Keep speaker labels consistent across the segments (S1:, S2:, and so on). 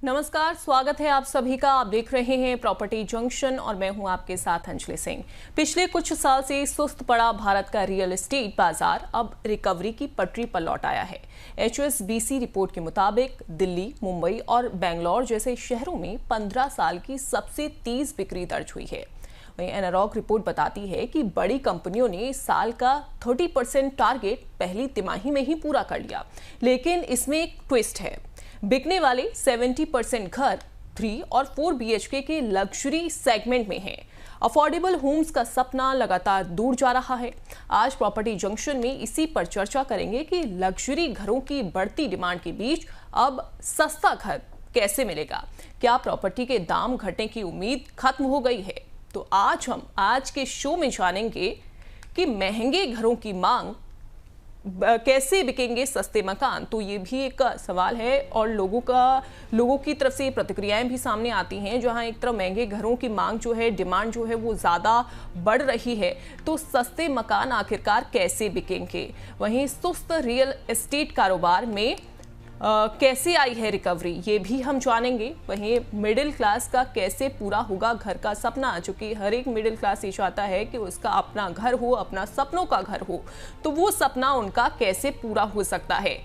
S1: नमस्कार, स्वागत है आप सभी का। आप देख रहे हैं प्रॉपर्टी जंक्शन और मैं हूं आपके साथ अंजलि सिंह। पिछले कुछ साल से सुस्त पड़ा भारत का रियल एस्टेट बाजार अब रिकवरी की पटरी पर लौट आया है। HSBC रिपोर्ट के मुताबिक दिल्ली, मुंबई और बेंगलोर जैसे शहरों में 15 साल की सबसे तेज बिक्री दर्ज हुई है। वहीं एनारॉक रिपोर्ट बताती है कि बड़ी कंपनियों ने इस साल का 30% टारगेट पहली तिमाही में ही पूरा कर लिया, लेकिन इसमें एक ट्विस्ट है। बिकने वाले 70% घर 3 और 4 BHK के लग्जरी सेगमेंट में हैं। अफोर्डेबल होम्स का सपना लगातार दूर जा रहा है। आज प्रॉपर्टी जंक्शन में इसी पर चर्चा करेंगे कि लग्जरी घरों की बढ़ती डिमांड के बीच अब सस्ता घर कैसे मिलेगा। क्या प्रॉपर्टी के दाम घटने की उम्मीद खत्म हो गई है? तो हम आज के शो में जानेंगे कि महंगे घरों की मांग कैसे बिकेंगे सस्ते मकान। तो ये भी एक सवाल है और लोगों की तरफ से प्रतिक्रियाएं भी सामने आती हैं। जहां एक तरफ महंगे घरों की मांग जो है, डिमांड जो है वो ज़्यादा बढ़ रही है, तो सस्ते मकान आखिरकार कैसे बिकेंगे। वहीं सुस्त रियल एस्टेट कारोबार में कैसे आई है रिकवरी, ये भी हम जानेंगे। वहीं मिडिल क्लास का कैसे पूरा होगा घर का सपना, चूंकि हर एक मिडिल क्लास ये चाहता है कि उसका अपना घर हो, अपना सपनों का घर हो, तो वो सपना उनका कैसे पूरा हो सकता है।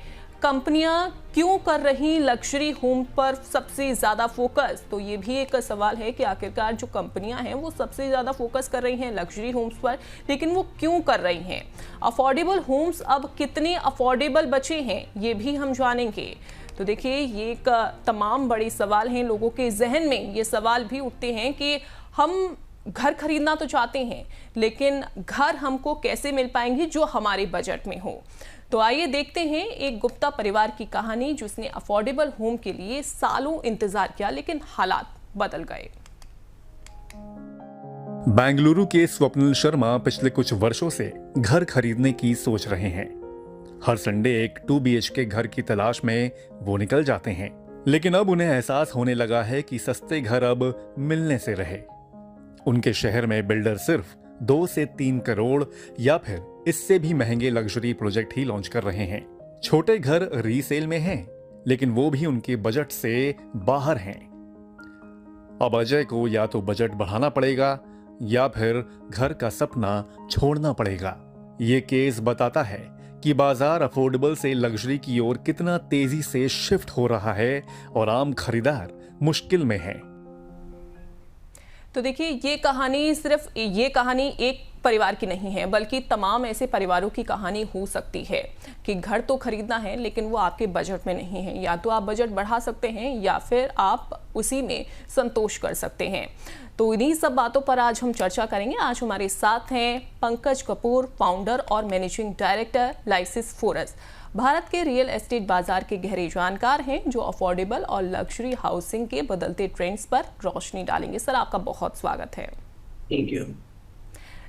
S1: कंपनियां क्यों कर रही लग्जरी होम पर सबसे ज़्यादा फोकस, तो ये भी एक सवाल है कि आखिरकार जो कंपनियां हैं वो सबसे ज़्यादा फोकस कर रही हैं लग्जरी होम्स पर, लेकिन वो क्यों कर रही हैं। अफोर्डेबल होम्स अब कितने अफोर्डेबल बचे हैं, ये भी हम जानेंगे। तो देखिए, ये एक तमाम बड़े सवाल हैं। लोगों के जहन में ये सवाल भी उठते हैं कि हम घर खरीदना तो चाहते हैं, लेकिन घर हमको कैसे मिल पाएंगे जो हमारे बजट में हो। तो आइए देखते हैं एक गुप्ता परिवार की कहानी, जिसने अफोर्डेबल होम के लिए सालों इंतजार किया, लेकिन हालात बदल गए।
S2: बेंगलुरु के स्वप्निल शर्मा पिछले कुछ वर्षों से घर खरीदने की सोच रहे हैं। हर संडे एक 2 BHK घर की तलाश में वो निकल जाते हैं, लेकिन अब उन्हें एहसास होने लगा है कि सस्ते घर अब मिलने से रहे। उनके शहर में बिल्डर सिर्फ 2 से 3 करोड़ या फिर इससे भी महंगे लग्जरी प्रोजेक्ट ही लॉन्च कर रहे हैं। छोटे घर रीसेल में हैं, लेकिन वो भी उनके बजट से बाहर हैं। अब अजय को या तो बजट बढ़ाना पड़ेगा या फिर घर का सपना छोड़ना पड़ेगा। ये केस बताता है कि बाजार अफोर्डेबल से लग्जरी की ओर कितना तेजी से शिफ्ट हो रहा है और आम खरीदार मुश्किल में है।
S1: तो देखिए, ये कहानी एक परिवार की नहीं है, बल्कि तमाम ऐसे परिवारों की कहानी हो सकती है कि घर तो खरीदना है, लेकिन वो आपके बजट में नहीं है। या तो आप बजट बढ़ा सकते हैं या फिर आप उसी में संतोष कर सकते हैं। तो इन्हीं सब बातों पर आज हम चर्चा करेंगे। आज हमारे साथ हैं पंकज कपूर, फाउंडर और managing director lysis forces. Bharat के रियल एस्टेट बाजार के गहरे जानकार हैं, जो अफोर्डेबल और लग्जरी हाउसिंग के बदलते ट्रेंड्स पर रोशनी डालेंगे। सर, आपका बहुत स्वागत है।
S3: Thank you.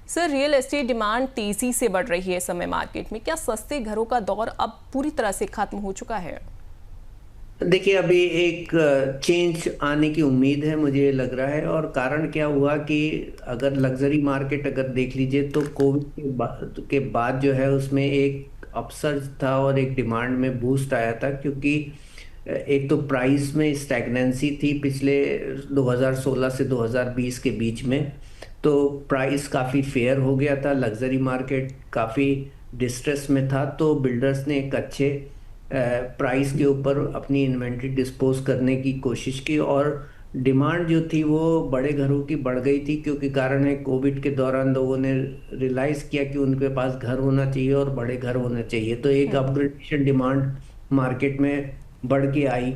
S1: Sir, real estate demand तेजी से बढ़ रही है इस समय मार्केट में। क्या सस्ते घरों का दौर अब पूरी तरह से खत्म हो चुका है?
S3: देखिए, अभी एक चेंज आने की उम्मीद है, मुझे लग रहा है। और कारण क्या हुआ कि अगर लग्जरी मार्केट अगर देख लीजिए तो कोविड के बाद जो है उसमें एक अपसर्ज था और एक डिमांड में बूस्ट आया था, क्योंकि एक तो प्राइस में स्टैग्नेंसी थी पिछले 2016 से 2020 के बीच में। तो प्राइस काफ़ी फेयर हो गया था, लग्जरी मार्केट काफ़ी डिस्ट्रेस में था, तो बिल्डर्स ने एक अच्छे प्राइस के ऊपर अपनी इन्वेंट्री डिस्पोज करने की कोशिश की। और डिमांड जो थी वो बड़े घरों की बढ़ गई थी, क्योंकि कारण है कोविड के दौरान लोगों ने रियलाइज़ किया कि उनके पास घर होना चाहिए और बड़े घर होने चाहिए। तो एक अपग्रेडेशन डिमांड मार्केट में बढ़ के आई,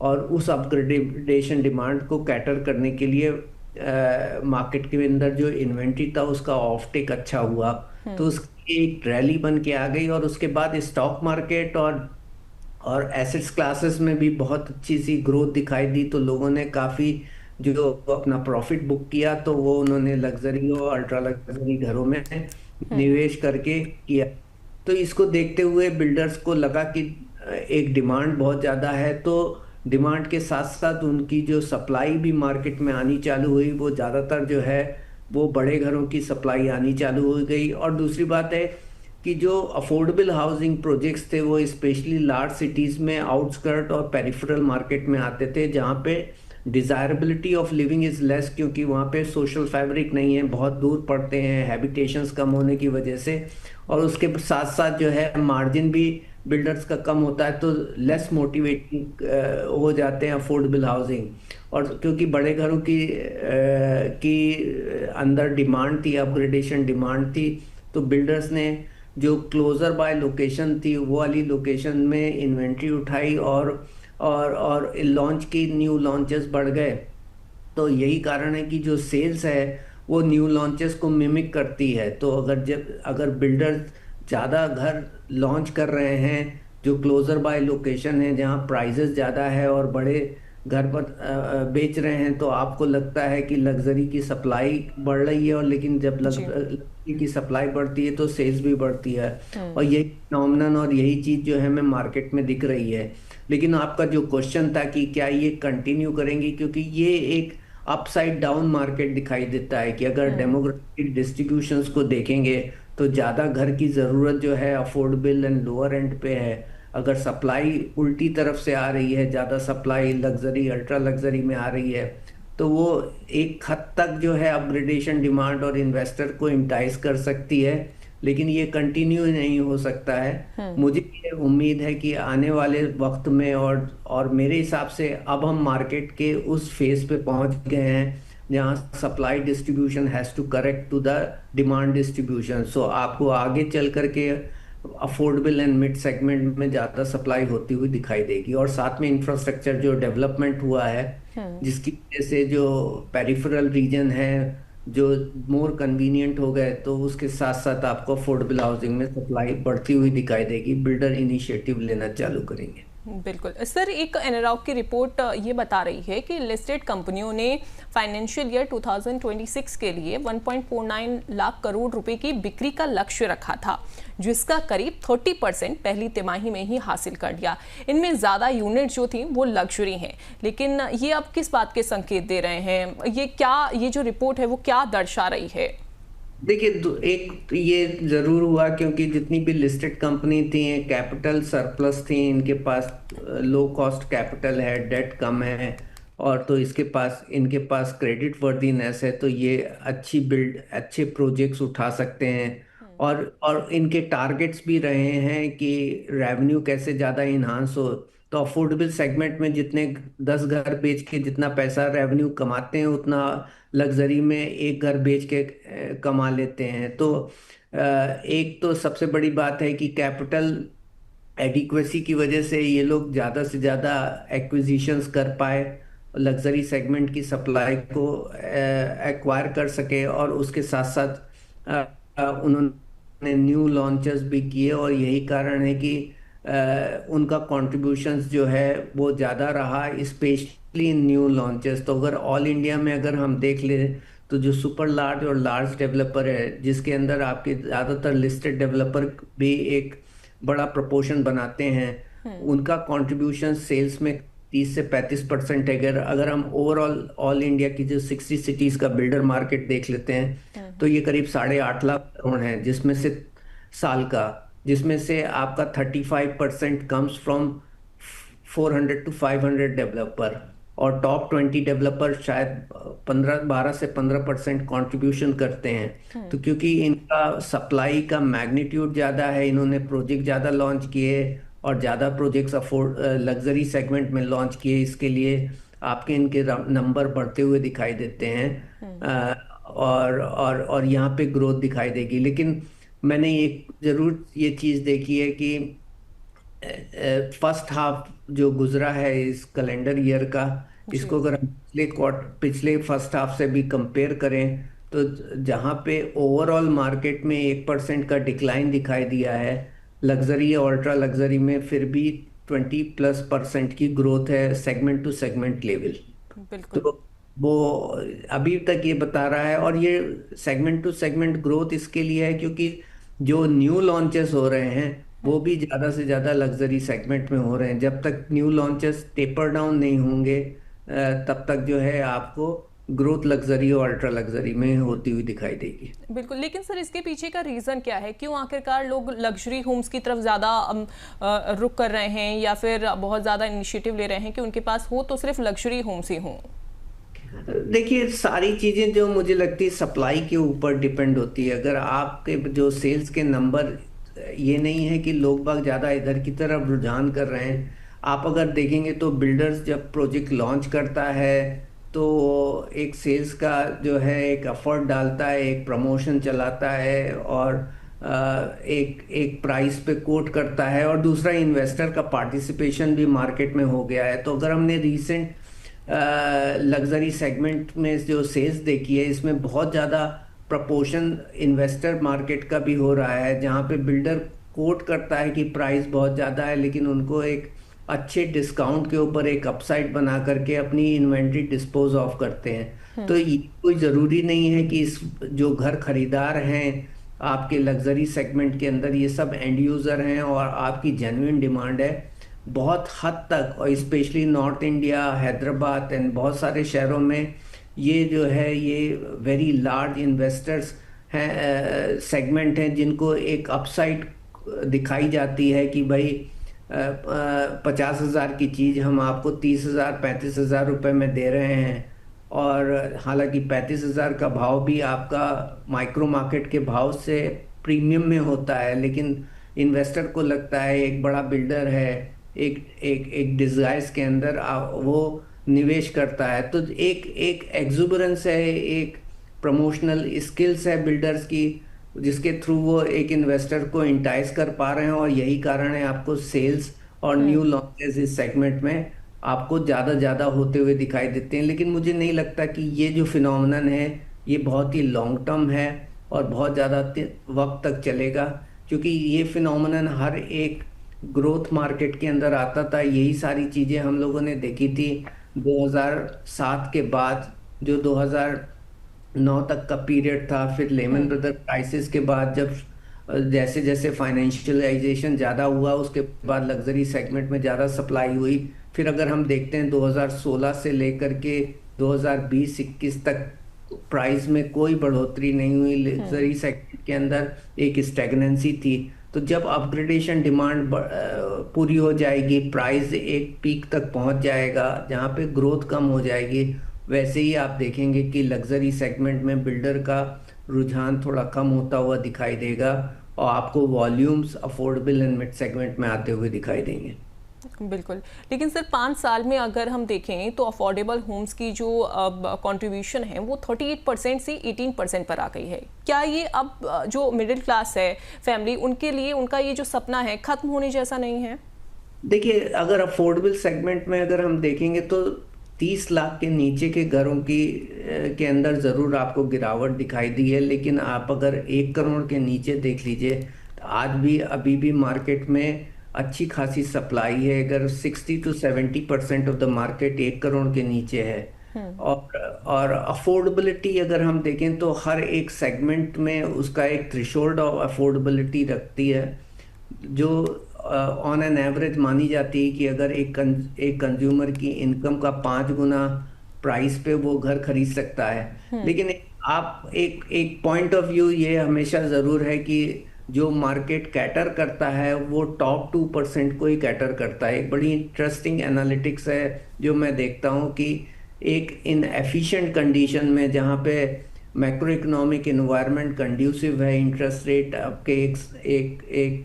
S3: और उस अपग्रेडेशन डिमांड को कैटर करने के लिए मार्केट के अंदर जो इन्वेंट्री था उसका ऑफ टेक अच्छा हुआ, तो उसकी एक रैली बन के आ गई। और उसके बाद स्टॉक मार्केट और एसेट्स क्लासेस में भी बहुत अच्छी सी ग्रोथ दिखाई दी। तो लोगों ने काफ़ी जो अपना प्रॉफिट बुक किया, तो वो उन्होंने लग्जरी और अल्ट्रा लग्जरी घरों में निवेश करके किया। तो इसको देखते हुए बिल्डर्स को लगा कि एक डिमांड बहुत ज़्यादा है, तो डिमांड के साथ साथ उनकी जो सप्लाई भी मार्केट में आनी चालू हुई। वो ज़्यादातर जो है वो बड़े घरों की सप्लाई आनी चालू हो गई। और दूसरी बात है, कि जो अफोर्डेबल हाउसिंग प्रोजेक्ट्स थे वो स्पेशली लार्ज सिटीज़ में आउटस्कर्ट और पेरिफेरल मार्केट में आते थे, जहाँ पे डिज़ायरेबिलिटी ऑफ लिविंग इज़ लेस, क्योंकि वहाँ पे सोशल फैब्रिक नहीं है, बहुत दूर पड़ते हैं हैबिटेशंस कम होने की वजह से। और उसके साथ साथ जो है मार्जिन भी बिल्डर्स का कम होता है, तो लेस मोटिवेटिंग हो जाते हैं अफोर्डेबल हाउसिंग। और क्योंकि बड़े घरों की अंदर डिमांड थी, अपग्रेडेशन डिमांड थी, तो बिल्डर्स ने जो क्लोजर बाय लोकेशन थी वो वाली लोकेशन में इन्वेंट्री उठाई और लॉन्च की, न्यू लॉन्चेस बढ़ गए। तो यही कारण है कि जो सेल्स है वो न्यू लॉन्चेस को मिमिक करती है। तो अगर बिल्डर ज़्यादा घर लॉन्च कर रहे हैं जो क्लोजर बाय लोकेशन है, जहाँ प्राइजेस ज़्यादा है और बड़े घर पर बेच रहे हैं, तो आपको लगता है कि लग्जरी की सप्लाई बढ़ रही है। और लेकिन जब
S1: जी।
S3: लग्जरी की सप्लाई बढ़ती है तो सेल्स भी बढ़ती है। और
S1: हम्म।
S3: यही फिनोमेनन और यही चीज़ जो है हमें मार्केट में दिख रही है। लेकिन आपका जो क्वेश्चन था कि क्या ये कंटिन्यू करेंगे, क्योंकि ये एक अपसाइड डाउन मार्केट दिखाई देता है कि अगर
S1: हम्म।
S3: डेमोग्राफिक डिस्ट्रीब्यूशंस को देखेंगे तो ज़्यादा घर की ज़रूरत जो है अफोर्डेबल एंड लोअर एंड पे है। अगर सप्लाई उल्टी तरफ से आ रही है, ज़्यादा सप्लाई लग्जरी अल्ट्रा लग्जरी में आ रही है, तो वो एक हद तक जो है अपग्रेडेशन डिमांड और इन्वेस्टर को इंटाइस कर सकती है। लेकिन ये कंटिन्यू नहीं हो सकता है।
S1: हम्म।
S3: मुझे ये उम्मीद है कि आने वाले वक्त में और मेरे हिसाब से अब हम मार्केट के उस फेज पे पहुंच गए हैं जहां supply distribution has to correct to the demand distribution. So आपको आगे चल करके अफोर्डेबल एंड मिड सेगमेंट में ज़्यादा सप्लाई होती हुई दिखाई देगी। और साथ में इंफ्रास्ट्रक्चर जो डेवलपमेंट हुआ है,
S1: हम्म।
S3: जिसकी वजह से जो पेरिफेरल रीजन है जो मोर कन्वीनियंट हो गए, तो उसके साथ साथ आपको अफोर्डेबल हाउसिंग में सप्लाई बढ़ती हुई दिखाई देगी। बिल्डर इनिशिएटिव लेना चालू करेंगे।
S1: बिल्कुल सर, एक एनालॉग की रिपोर्ट ये बता रही है कि लिस्टेड कंपनियों ने फाइनेंशियल ईयर 2026 के लिए 1.49 लाख करोड़ रुपए की बिक्री का लक्ष्य रखा था, जिसका करीब 30% पहली तिमाही में ही हासिल कर लिया। इनमें ज़्यादा यूनिट जो थी वो लग्जरी हैं, लेकिन ये अब किस बात के संकेत दे रहे हैं? ये जो रिपोर्ट है वो क्या दर्शा रही है?
S3: देखिए, एक तो ये जरूर हुआ क्योंकि जितनी भी लिस्टेड कंपनी थी कैपिटल सरप्लस थी, इनके पास लो कॉस्ट कैपिटल है, डेट कम है, और तो इनके पास क्रेडिट वर्दीनेस है, तो ये अच्छे प्रोजेक्ट्स उठा सकते हैं। और इनके टारगेट्स भी रहे हैं कि रेवेन्यू कैसे ज़्यादा इन्हांस हो। तो अफोर्डेबल सेगमेंट में जितने 10 घर बेच के जितना पैसा रेवेन्यू कमाते हैं, उतना लग्जरी में एक घर बेच के कमा लेते हैं। तो एक तो सबसे बड़ी बात है कि कैपिटल एडिक्वेसी की वजह से ये लोग ज़्यादा से ज़्यादा एक्विजिशंस कर पाए, लग्जरी सेगमेंट की सप्लाई को एक्वायर कर सके, और उसके साथ साथ उन्होंने न्यू लॉन्चेस भी किए। और यही कारण है कि उनका कंट्रीब्यूशंस जो है वो ज़्यादा रहा, स्पेशली इन न्यू लॉन्चेस। तो अगर ऑल इंडिया में अगर हम देख ले तो जो सुपर लार्ज और लार्ज डेवलपर है, जिसके अंदर आपके ज़्यादातर लिस्टेड डेवलपर भी एक बड़ा प्रपोर्शन बनाते हैं, उनका कंट्रीब्यूशन सेल्स में 30 से 35% है। अगर हम ओवरऑल ऑल इंडिया की जो 60 सिटीज़ का बिल्डर मार्केट देख लेते हैं, तो ये करीब 8.5 लाख करोड़ है, जिसमें से आपका 35% कम्स फ्रॉम 400 to 500 डेवलपर, और टॉप 20 डेवलपर शायद 12 से 15% कंट्रीब्यूशन करते हैं। तो क्योंकि इनका सप्लाई का मैग्नीट्यूड ज़्यादा है, इन्होंने प्रोजेक्ट ज़्यादा लॉन्च किए और ज़्यादा प्रोजेक्ट्स लग्जरी सेगमेंट में लॉन्च किए, इसके लिए आपके इनके नंबर बढ़ते हुए दिखाई देते हैं। और यहाँ पे ग्रोथ दिखाई देगी। लेकिन मैंने जरूर ये चीज़ देखी है कि फर्स्ट हाफ जो गुजरा है इस कैलेंडर ईयर का, इसको अगर हम पिछले फर्स्ट हाफ से भी कंपेयर करें, तो जहाँ पे ओवरऑल मार्केट में 1% का डिक्लाइन दिखाई दिया है, लग्जरी और अल्ट्रा लग्जरी में फिर भी 20+% की ग्रोथ है सेगमेंट टू सेगमेंट लेवल। तो वो अभी तक ये बता रहा है। और ये सेगमेंट टू सेगमेंट ग्रोथ इसके लिए है क्योंकि जो न्यू लॉन्चेस हो रहे हैं वो भी ज़्यादा से ज़्यादा लग्जरी सेगमेंट में हो रहे हैं। जब तक न्यू लॉन्चेस टेपर डाउन नहीं होंगे, तब तक जो है आपको ग्रोथ लग्जरी और अल्ट्रा लग्जरी में होती हुई दिखाई देगी।
S1: बिल्कुल, लेकिन सर इसके पीछे का रीज़न क्या है? क्यों आखिरकार लोग लग्जरी होम्स की तरफ ज़्यादा रुख कर रहे हैं, या फिर बहुत ज़्यादा इनिशिएटिव ले रहे हैं कि उनके पास हो तो सिर्फ लग्जरी होम्स ही हों?
S3: देखिए, सारी चीज़ें जो मुझे लगती है सप्लाई के ऊपर डिपेंड होती है। अगर आपके जो सेल्स के नंबर, ये नहीं है कि लोग बाग ज़्यादा इधर की तरफ रुझान कर रहे हैं। आप अगर देखेंगे तो बिल्डर्स जब प्रोजेक्ट लॉन्च करता है तो एक सेल्स का जो है एक एफर्ट डालता है, एक प्रमोशन चलाता है, और एक एक प्राइस पे कोट करता है, और दूसरा इन्वेस्टर का पार्टिसिपेशन भी मार्केट में हो गया है। तो अगर हमने रीसेंट लग्जरी सेगमेंट में जो सेल्स देखी है, इसमें बहुत ज़्यादा प्रपोर्शन इन्वेस्टर मार्केट का भी हो रहा है, जहाँ पे बिल्डर कोट करता है कि प्राइस बहुत ज़्यादा है, लेकिन उनको एक अच्छे डिस्काउंट के ऊपर एक अपसाइड बना करके अपनी इन्वेंट्री डिस्पोज ऑफ करते हैं। तो ये कोई ज़रूरी नहीं है कि इस जो घर खरीदार हैं आपके लग्जरी सेगमेंट के अंदर, ये सब एंड यूज़र हैं और आपकी जेन्युइन डिमांड है। बहुत हद तक, और specially north India, Hyderabad and बहुत सारे शहरों में ये जो है ये वेरी लार्ज इन्वेस्टर्स हैं, सेगमेंट हैं, जिनको एक अपसाइड दिखाई जाती है कि भाई 50,000 की चीज़ हम आपको 30,000 35,000 रुपये में दे रहे हैं। और हालांकि 35,000 का भाव भी आपका माइक्रो मार्केट के भाव से प्रीमियम में होता है, लेकिन इन्वेस्टर को लगता है एक बड़ा बिल्डर है, एक एक एक डिजाइर्स के अंदर वो निवेश करता है। तो एक एक एक्सुबरेंस है, एक प्रमोशनल स्किल्स है बिल्डर्स की, जिसके थ्रू वो एक इन्वेस्टर को इंटाइस कर पा रहे हैं, और यही कारण है आपको सेल्स और न्यू लॉन्चेस इस सेगमेंट में आपको ज़्यादा होते हुए दिखाई देते हैं। लेकिन मुझे नहीं लगता कि ये जो फिनोमेनन है ये बहुत ही लॉन्ग टर्म है और बहुत ज़्यादा वक्त तक चलेगा, क्योंकि ये फिनोमेनन हर एक ग्रोथ मार्केट के अंदर आता था। यही सारी चीज़ें हम लोगों ने देखी थी 2007 के बाद, जो 2009 तक का पीरियड था। फिर लेमन ब्रदर क्राइसिस के बाद जब जैसे जैसे फाइनेंशियलाइजेशन ज़्यादा हुआ, उसके बाद लग्जरी सेगमेंट में ज़्यादा सप्लाई हुई। फिर अगर हम देखते हैं 2016 से लेकर के 2020-21 तक प्राइस में कोई बढ़ोतरी नहीं हुई, लग्जरी सेगमेंट के अंदर एक स्टैग्नेंसी थी। तो जब अपग्रेडेशन डिमांड पूरी हो जाएगी, प्राइस एक पीक तक पहुंच जाएगा जहां पे ग्रोथ कम हो जाएगी, वैसे ही आप देखेंगे कि लग्जरी सेगमेंट में बिल्डर का रुझान थोड़ा कम होता हुआ दिखाई देगा, और आपको volumes affordable and mid segment में आते हुए दिखाई देंगे।
S1: बिल्कुल, लेकिन सर 5 साल में अगर हम देखें तो अफोर्डेबल होम्स की जो कंट्रीब्यूशन है वो 38% से 18% पर आ गई है। क्या ये अब जो मिडिल क्लास है फैमिली, उनके लिए उनका ये जो सपना है खत्म होने जैसा नहीं है?
S3: देखिए, अगर अफोर्डेबल सेगमेंट में अगर हम देखेंगे तो 30 लाख के नीचे के घरों की के अंदर ज़रूर आपको गिरावट दिखाई दी है, लेकिन आप अगर 1 करोड़ के नीचे देख लीजिए तो आज भी अभी भी मार्केट में अच्छी खासी सप्लाई है। अगर 60 to 70% of the market 1 crore के नीचे है। और अफोर्डेबिलिटी अगर हम देखें तो हर एक सेगमेंट में उसका एक थ्रेशोल्ड ऑफ अफोर्डेबिलिटी रखती है, जो ऑन एन एवरेज मानी जाती है कि अगर एक कंज्यूमर की इनकम का 5 गुना प्राइस पे वो घर खरीद सकता है। लेकिन आप एक पॉइंट ऑफ व्यू ये हमेशा ज़रूर है कि जो मार्केट कैटर करता है वो टॉप 2% को ही कैटर करता है। एक बड़ी इंटरेस्टिंग एनालिटिक्स है जो मैं देखता हूँ कि एक इन एफिशिएंट कंडीशन में, जहाँ पे मैक्रो इकोनॉमिक इन्वायरमेंट कंड्यूसिव है, इंटरेस्ट रेट आपके एक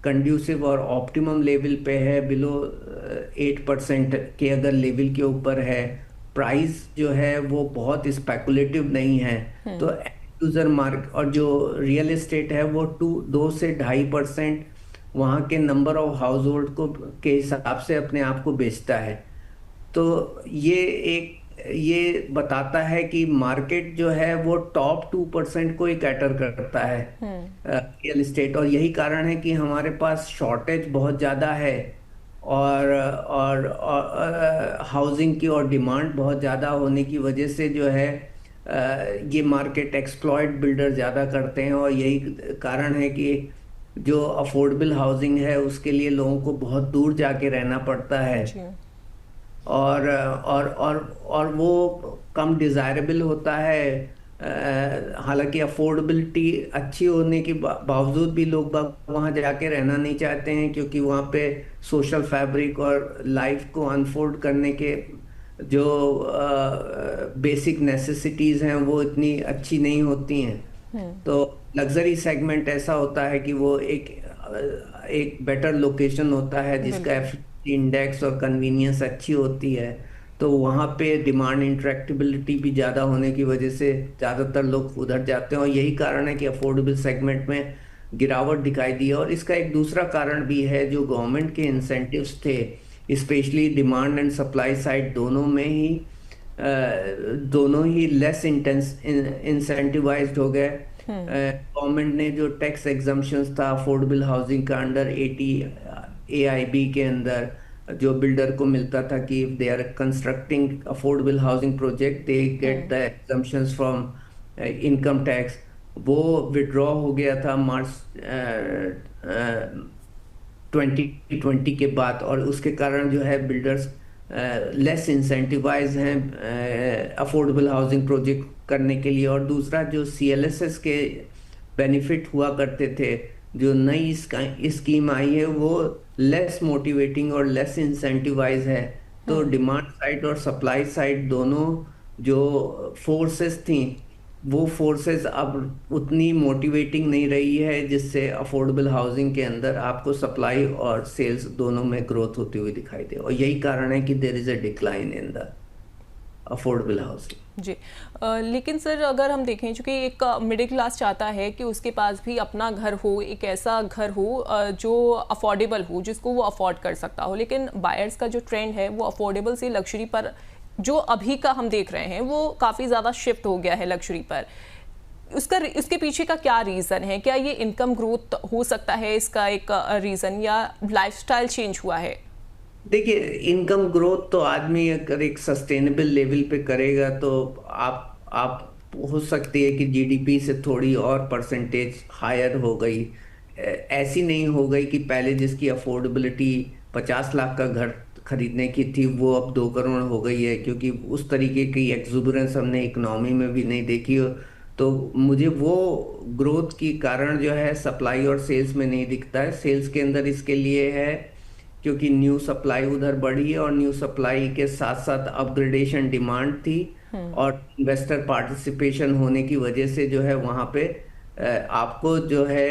S3: कंड्यूसिव और ऑप्टिमम लेवल पे है, बिलो 8% के अगर लेवल के ऊपर है, प्राइस जो है वो बहुत स्पेकुलेटिव नहीं है, तो यूजर मार्क और जो रियल एस्टेट है वो 2 से 2.5% वहाँ के नंबर ऑफ हाउस होल्ड को के हिसाब से अपने आप को बेचता है। तो ये बताता है कि मार्केट जो है वो टॉप 2% को ही कैटर करता है रियल एस्टेट, और यही कारण है कि हमारे पास शॉर्टेज बहुत ज़्यादा है और हाउसिंग की और डिमांड बहुत ज़्यादा होने की वजह से जो है ये मार्केट एक्सप्लॉइट बिल्डर ज़्यादा करते हैं, और यही कारण है कि जो अफोर्डेबल हाउसिंग है उसके लिए लोगों को बहुत दूर जाके रहना पड़ता है। और वो कम डिज़ायरेबल होता है। हालांकि अफोर्डेबिलिटी अच्छी होने के बावजूद भी लोग वहाँ जाके रहना नहीं चाहते हैं, क्योंकि वहाँ पे सोशल फैब्रिक और लाइफ को अनफोल्ड करने के जो बेसिक नेसेसिटीज़ हैं वो इतनी अच्छी नहीं होती हैं। तो लग्जरी सेगमेंट ऐसा होता है कि वो एक बेटर लोकेशन होता है जिसका एफिशिएंसी इंडेक्स और कन्वीनियंस अच्छी होती है, तो वहाँ पे डिमांड इंटरेक्टिबिलिटी भी ज़्यादा होने की वजह से ज़्यादातर लोग उधर जाते हैं, और यही कारण है कि अफोर्डेबल सेगमेंट में गिरावट दिखाई दी है। और इसका एक दूसरा कारण भी है, जो गवर्नमेंट के इंसेंटिव्स थे, specially demand and supply side दोनों ही लेस इंसेंटिवाइज्ड हो गए। गवर्नमेंट ने जो टैक्स एग्जम्पशंस था अफोर्डेबल हाउसिंग का अंडर 80 AIB के अंदर जो बिल्डर को मिलता था कि if they are constructing affordable housing project they get the exemptions from income tax, वो विड्रॉ हो गया था मार्च 2020 के बाद, और उसके कारण जो है बिल्डर्स लेस इंसेंटिवाइज हैं अफोर्डेबल हाउसिंग प्रोजेक्ट करने के लिए। और दूसरा जो CLSS के बेनिफिट हुआ करते थे, जो नई स्कीम आई है वो लेस मोटिवेटिंग और लेस इंसेंटिवाइज है। तो डिमांड साइड और सप्लाई साइड दोनों जो फोर्सेस थी वो फोर्सेस अब उतनी मोटिवेटिंग नहीं रही है, जिससे अफोर्डेबल हाउसिंग के अंदर आपको सप्लाई और सेल्स दोनों में ग्रोथ होती हुई दिखाई दे, और यही कारण है कि there is a decline in the affordable housing.
S1: जी लेकिन सर अगर हम देखें, चूँकि एक मिडिल क्लास चाहता है कि उसके पास भी अपना घर हो, एक ऐसा घर हो जो अफोर्डेबल हो, जिसको वो अफोर्ड कर सकता हो, लेकिन बायर्स का जो ट्रेंड है वो अफोर्डेबल से लग्जरी पर जो अभी का हम देख रहे हैं वो काफ़ी ज़्यादा शिफ्ट हो गया है लग्जरी पर। उसके पीछे का क्या रीज़न है? क्या ये इनकम ग्रोथ हो सकता है इसका एक रीज़न, या लाइफस्टाइल चेंज हुआ है?
S3: देखिए, इनकम ग्रोथ तो आदमी अगर एक सस्टेनेबल लेवल पे करेगा तो आप हो सकती है कि GDP से थोड़ी और परसेंटेज हायर हो गई, ऐसी नहीं हो गई कि पहले जिसकी अफोर्डेबिलिटी 50 लाख का घर खरीदने की थी वो अब 2 करोड़ हो गई है, क्योंकि उस तरीके की एक्सुबरेंस हमने इकोनॉमी में भी नहीं देखी। तो मुझे वो ग्रोथ की कारण जो है सप्लाई और सेल्स में नहीं दिखता है। सेल्स के अंदर इसके लिए है क्योंकि न्यू सप्लाई उधर बढ़ी है, और न्यू सप्लाई के साथ साथ अपग्रेडेशन डिमांड थी, और इन्वेस्टर पार्टिसिपेशन होने की वजह से जो है वहाँ पे आपको जो है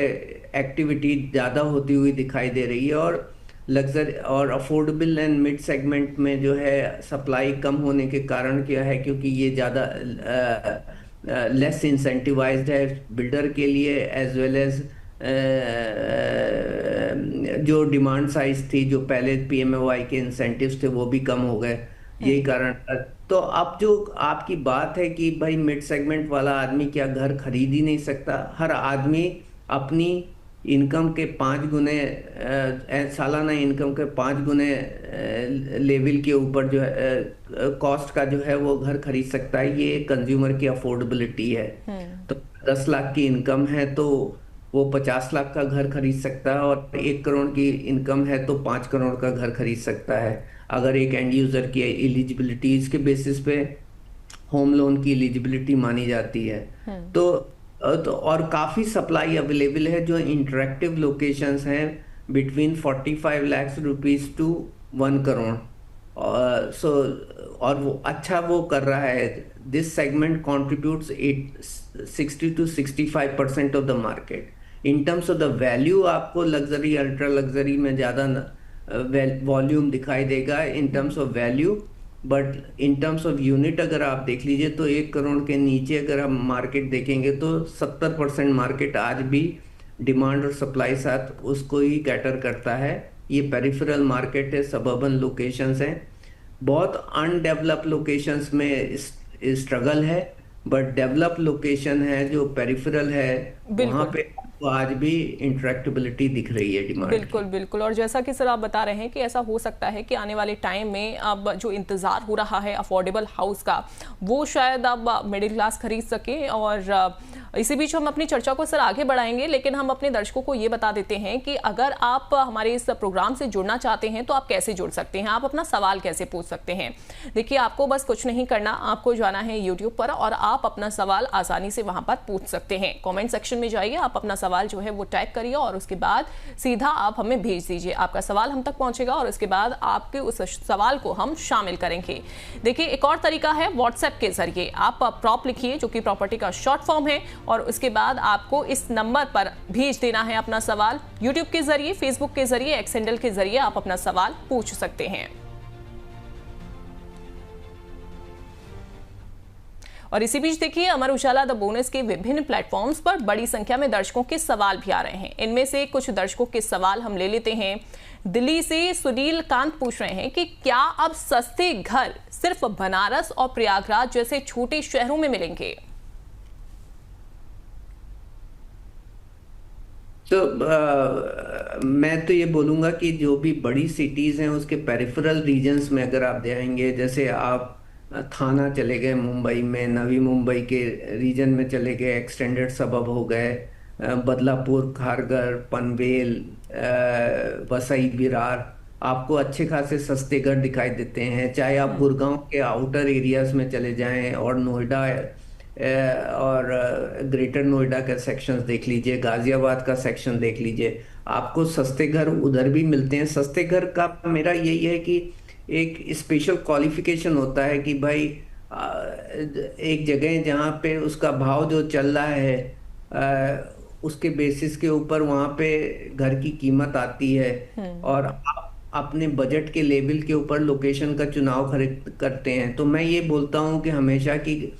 S3: एक्टिविटी ज़्यादा होती हुई दिखाई दे रही है। और लग्जरी और अफोर्डेबल एंड मिड सेगमेंट में जो है सप्लाई कम होने के कारण क्या है, क्योंकि ये ज़्यादा लेस इंसेंटिवाइज्ड है बिल्डर के लिए, एज वेल एज जो डिमांड साइज थी, जो पहले PMAY के इंसेंटिव्स थे वो भी कम हो गए, यही कारण। तो अब जो आपकी बात है कि भाई मिड सेगमेंट वाला आदमी क्या घर खरीद ही नहीं सकता, हर आदमी अपनी इनकम के 5 गुने सालाना इनकम के 5 गुने लेवल के ऊपर जो है कॉस्ट का जो है वो घर खरीद सकता है। ये कंज्यूमर की अफोर्डेबिलिटी है। तो 10 लाख की इनकम है तो वो 50 लाख का घर खरीद सकता है, और 1 करोड़ की इनकम है तो 5 करोड़ का घर खरीद सकता है। अगर एक एंड यूजर की एलिजिबिलिटी के बेसिस पे होम लोन की एलिजिबिलिटी मानी जाती है, तो और काफ़ी सप्लाई अवेलेबल है। जो इंटरेक्टिव लोकेशंस हैं between 45 lakh rupees to 1 crore, और वो अच्छा वो कर रहा है। This segment contributes 60 to 65% of the market. In terms of the value आपको लग्जरी अल्ट्रा लग्जरी में ज़्यादा वॉल्यूम दिखाई देगा in terms of value, but in terms of unit अगर आप देख लीजिए तो 1 करोड़ के नीचे अगर हम मार्केट देखेंगे तो 70% मार्केट आज भी डिमांड और सप्लाई साथ उसको ही कैटर करता है। ये पेरिफेरल मार्केट है, सबर्बन लोकेशंस हैं, बहुत अनडेवलप लोकेशंस में स्ट्रगल है, बट डेवलप लोकेशन है जो पेरिफेरल है वहाँ पे तो आज भी इंटरेक्टिबिलिटी दिख रही है डिमांड।
S1: बिल्कुल बिल्कुल। और जैसा कि सर आप बता रहे हैं कि ऐसा हो सकता है कि आने वाले टाइम में अब जो इंतज़ार हो रहा है अफोर्डेबल हाउस का, वो शायद अब मिडिल क्लास खरीद सके, और इसी बीच हम अपनी चर्चा को सर आगे बढ़ाएंगे, लेकिन हम अपने दर्शकों को ये बता देते हैं कि अगर आप हमारे इस प्रोग्राम से जुड़ना चाहते हैं तो आप कैसे जुड़ सकते हैं, आप अपना सवाल कैसे पूछ सकते हैं। देखिए, आपको बस कुछ नहीं करना, आपको जाना है YouTube पर और आप अपना सवाल आसानी से वहां पर पूछ सकते हैं। कमेंट सेक्शन में जाइए, आप अपना सवाल जो है वो टाइप करिए और उसके बाद सीधा आप हमें भेज दीजिए। आपका सवाल हम तक पहुंचेगा और उसके बाद आपके उस सवाल को हम शामिल करेंगे। देखिए, एक और तरीका है व्हाट्सएप के जरिए। आप प्रॉप लिखिए, जो कि प्रॉपर्टी का शॉर्ट फॉर्म है, और उसके बाद आपको इस नंबर पर भेज देना है अपना सवाल। यूट्यूब के जरिए, फेसबुक के जरिए, एक्स हैंडल के जरिए आप अपना सवाल पूछ सकते हैं। और इसी बीच देखिए, अमर उजाला द बोनस के विभिन्न प्लेटफॉर्म्स पर बड़ी संख्या में दर्शकों के सवाल भी आ रहे हैं। इनमें से कुछ दर्शकों के सवाल हम ले लेते हैं। दिल्ली से सुनील कांत पूछ रहे हैं कि क्या अब सस्ते घर सिर्फ बनारस और प्रयागराज जैसे छोटे शहरों में मिलेंगे?
S3: मैं तो ये बोलूँगा कि जो भी बड़ी सिटीज़ हैं उसके पेरिफेरल रीजन्स में अगर आप जाएंगे, जैसे आप थाना चले गए मुंबई में, नवी मुंबई के रीजन में चले गए, एक्सटेंडेड सबब हो गए, बदलापुर, खारघर, पनवेल, वसई, विरार, आपको अच्छे खासे सस्ते घर दिखाई देते हैं। चाहे आप गुड़गांव के आउटर एरियाज में चले जाएं और नोएडा और ग्रेटर नोएडा का सेक्शंस देख लीजिए, गाजियाबाद का सेक्शन देख लीजिए, आपको सस्ते घर उधर भी मिलते हैं। सस्ते घर का मेरा यही है कि एक स्पेशल क्वालिफिकेशन होता है कि भाई एक जगह जहाँ पे उसका भाव जो चल रहा है उसके बेसिस के ऊपर वहाँ पे घर की कीमत आती है, और आप अपने बजट के लेवल के ऊपर लोकेशन का चुनाव खरीद करते हैं। तो मैं ये बोलता हूँ कि हमेशा कि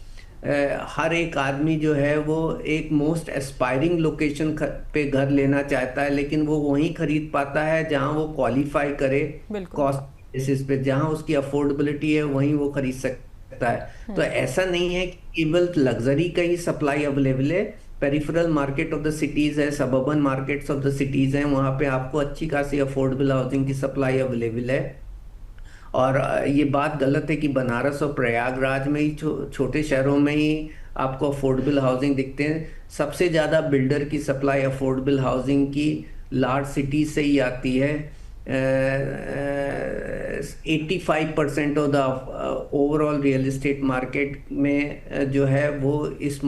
S3: हर एक आदमी जो है वो एक मोस्ट एस्पायरिंग लोकेशन पे घर लेना चाहता है, लेकिन वो वहीं खरीद पाता है जहां वो क्वालिफाई करे कॉस्ट बेसिस पे, जहां उसकी अफोर्डेबिलिटी है वहीं वो खरीद सकता है। तो ऐसा नहीं है कि केवल लग्जरी का ही सप्लाई अवेलेबल है। Peripheral market of the cities है, suburban markets of the cities हैं, वहां पे आपको अच्छी खासी अफोर्डेबल हाउसिंग की सप्लाई अवेलेबल है। और ये बात गलत है कि बनारस और प्रयागराज में ही छोटे शहरों में ही आपको अफोर्डेबल हाउसिंग दिखते हैं। सबसे ज़्यादा बिल्डर की सप्लाई अफोर्डेबल हाउसिंग की लार्ज सिटीज से ही आती है। 85% of the overall real estate market में जो है वो इस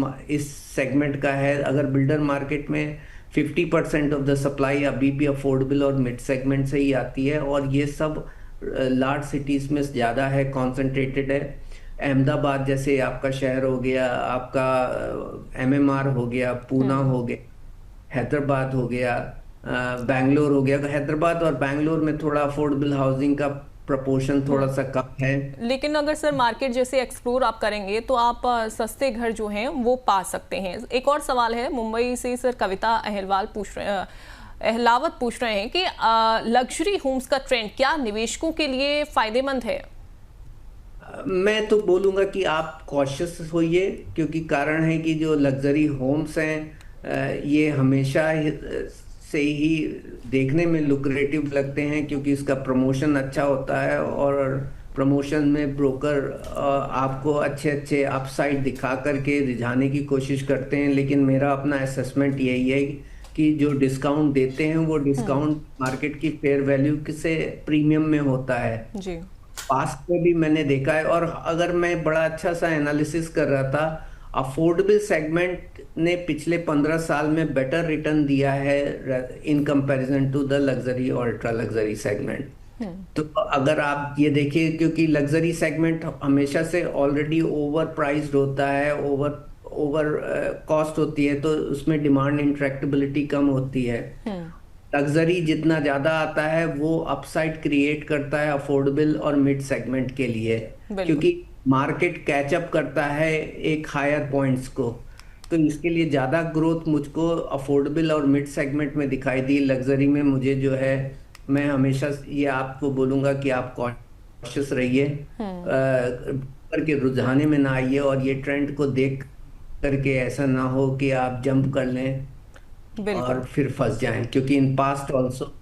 S3: सेगमेंट का है। अगर बिल्डर मार्केट में 50% ऑफ द सप्लाई अभी भी अफोर्डेबल और मिड सेगमेंट से ही आती है, और ये सब लार्ज सिटीज में ज़्यादा है, कॉन्सेंट्रेटेड है। अहमदाबाद जैसे आपका शहर हो गया, आपका MMR हो गया, पूना हो गया, हैदराबाद हो गया, बेंगलोर हो गया। हैदराबाद और बेंगलोर में थोड़ा अफोर्डेबल हाउसिंग का प्रपोर्शन थोड़ा सा कम है।
S1: लेकिन अगर सर मार्केट जैसे एक्सप्लोर आप करेंगे तो आप सस्ते घर जो हैं वो पा सकते हैं। एक और सवाल है मुंबई से सर कविता अहलावत पूछ रहे हैं कि लग्जरी होम्स का ट्रेंड क्या निवेशकों के लिए फायदेमंद है?
S3: मैं तो बोलूँगा कि आप कॉशियस होइए, क्योंकि कारण है कि जो लग्जरी होम्स हैं ये हमेशा से ही देखने में लुक्रेटिव लगते हैं, क्योंकि इसका प्रमोशन अच्छा होता है और प्रमोशन में ब्रोकर आपको अच्छे अच्छे अपसाइड दिखा करके रिझाने की कोशिश करते हैं। लेकिन मेरा अपना असेसमेंट यही है कि जो डिस्काउंट देते हैं वो डिस्काउंट मार्केट की फेयर वैल्यू से प्रीमियम में होता है जी। पास्ट में भी मैंने देखा है। और अगर मैं बड़ा अच्छा सा एनालिसिस कर रहा था, अफोर्डेबल सेगमेंट ने पिछले 15 साल में बेटर रिटर्न दिया है in comparison to the luxury और अल्ट्रा लग्जरी सेगमेंट। तो अगर आप ये देखिए, क्योंकि लग्जरी सेगमेंट हमेशा से ऑलरेडी ओवर प्राइस्ड होता है, ओवर कॉस्ट होती है, तो उसमें डिमांड इंट्रैक्टेबिलिटी कम होती है। लग्जरी जितना ज्यादा आता है वो अपसाइड क्रिएट करता है अफोर्डेबल और मिड सेगमेंट के लिए, क्योंकि मार्केट कैचअप करता है एक हायर पॉइंट्स को। तो इसके लिए ज्यादा ग्रोथ मुझको अफोर्डेबल और मिड सेगमेंट में दिखाई दी। लग्जरी में मुझे जो है, मैं हमेशा ये आपको बोलूंगा कि आप कॉशियस रहिए, करके रुझाने में ना आइए, और ये ट्रेंड को देख करके ऐसा ना हो कि आप जंप कर लें और फिर फंस जाएं, क्योंकि in past also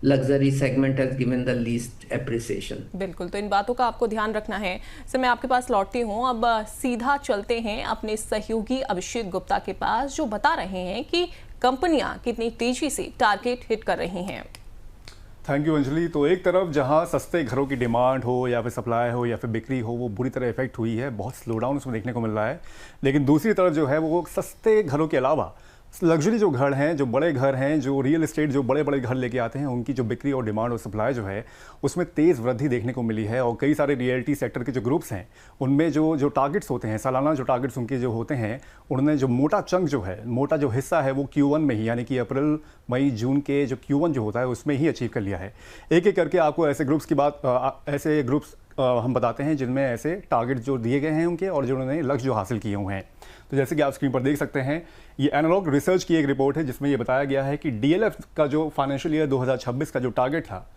S3: luxury segment has given the least appreciation.
S1: बिल्कुल, तो इन बातों का आपको ध्यान रखना है। सर मैं आपके पास लौटती हूँ, अब सीधा चलते हैं अपने सहयोगी अभिषेक गुप्ता के पास, जो बता रहे हैं कि कंपनियां कितनी तेजी से टारगेट हिट कर रही हैं।
S2: Thank you Anjali. तो एक तरफ जहां सस्ते घरों की डिमांड हो या फिर सप्लाई हो या फिर बिक्री हो, वो बुरी तरह इफेक्ट हुई है, बहुत स्लो डाउन उसमें देखने को मिल रहा है। लेकिन दूसरी तरफ जो है वो सस्ते घरों के अलावा लग्जरी जो घर हैं, जो बड़े घर हैं, जो रियल एस्टेट जो बड़े बड़े घर लेके आते हैं, उनकी जो बिक्री और डिमांड और सप्लाई जो है उसमें तेज़ वृद्धि देखने को मिली है। और कई सारे रियल्टी सेक्टर के जो ग्रुप्स हैं उनमें जो टारगेट्स होते हैं, सालाना जो टारगेट्स उनके जो होते हैं, उन्होंने जो मोटा चंक जो है, मोटा जो हिस्सा है वो Q1 में ही, यानी कि अप्रैल मई जून के जो Q1 जो होता है उसमें ही अचीव कर लिया है। एक एक करके आपको ऐसे ग्रुप्स की बात, ऐसे ग्रुप्स हम बताते हैं जिनमें ऐसे टारगेट जो दिए गए हैं उनके, और जो उन्होंने लक्ष्य जो हासिल किए हुए हैं। तो जैसे कि आप स्क्रीन पर देख सकते हैं, ये एनालॉग रिसर्च की एक रिपोर्ट है जिसमें ये बताया गया है कि DLF का जो फाइनेंशियल ईयर 2026 का जो टारगेट था,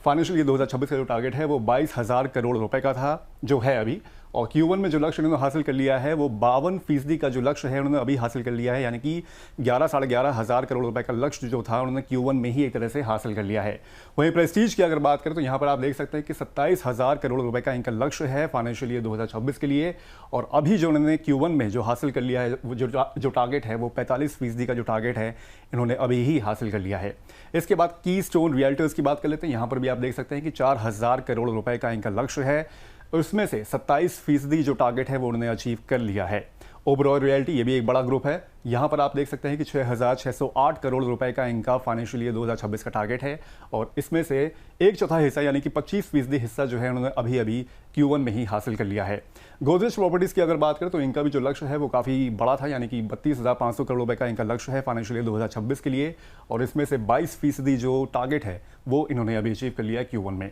S2: फाइनेंशियल ईयर 2026 का जो टारगेट है वो 22,000 करोड़ रुपए का था, जो है अभी। और Q1 में जो लक्ष्य उन्होंने हासिल कर लिया है वो 52% का जो लक्ष्य है उन्होंने अभी हासिल कर लिया है, यानी कि 11-11,500 करोड़ रुपए का लक्ष्य जो था उन्होंने Q1 में ही एक तरह से हासिल कर लिया है। वहीं प्रेस्टीज की अगर बात करें तो यहाँ पर आप देख सकते हैं कि 27,000 करोड़ रुपए का इनका लक्ष्य है फाइनेंशियल ईयर 2026 के लिए। और अभी जो उन्होंने Q1 में जो हासिल कर लिया है, जो टारगेट है वो 45% का जो टारगेट है इन्होंने अभी ही हासिल कर लिया है। इसके बाद कीस्टोन रियल्टर्स की बात कर लेते हैं। यहाँ पर भी आप देख सकते हैं कि 4,000 करोड़ रुपए का इनका लक्ष्य है, उसमें से 27% जो टारगेट है वो उन्होंने अचीव कर लिया है। ओबरॉय रियल्टी, ये भी एक बड़ा ग्रुप है। यहाँ पर आप देख सकते हैं कि 6,608 करोड़ रुपए का इनका फाइनेंशियल ईयर 2026 का टारगेट है, और इसमें से 1/4 हिस्सा यानी कि 25% हिस्सा जो है उन्होंने अभी अभी Q1 में ही हासिल कर लिया है। गोदरेज प्रॉपर्टीज़ की अगर बात करें तो इनका भी जो लक्ष्य है वो काफ़ी बड़ा था, यानी कि 32,500 करोड़ रुपए का इनका लक्ष्य है फाइनेंशियल ईयर 2026 के लिए, और इसमें से 22% जो टारगेट है वो इन्होंने अभी अचीव कर लिया है Q1 में।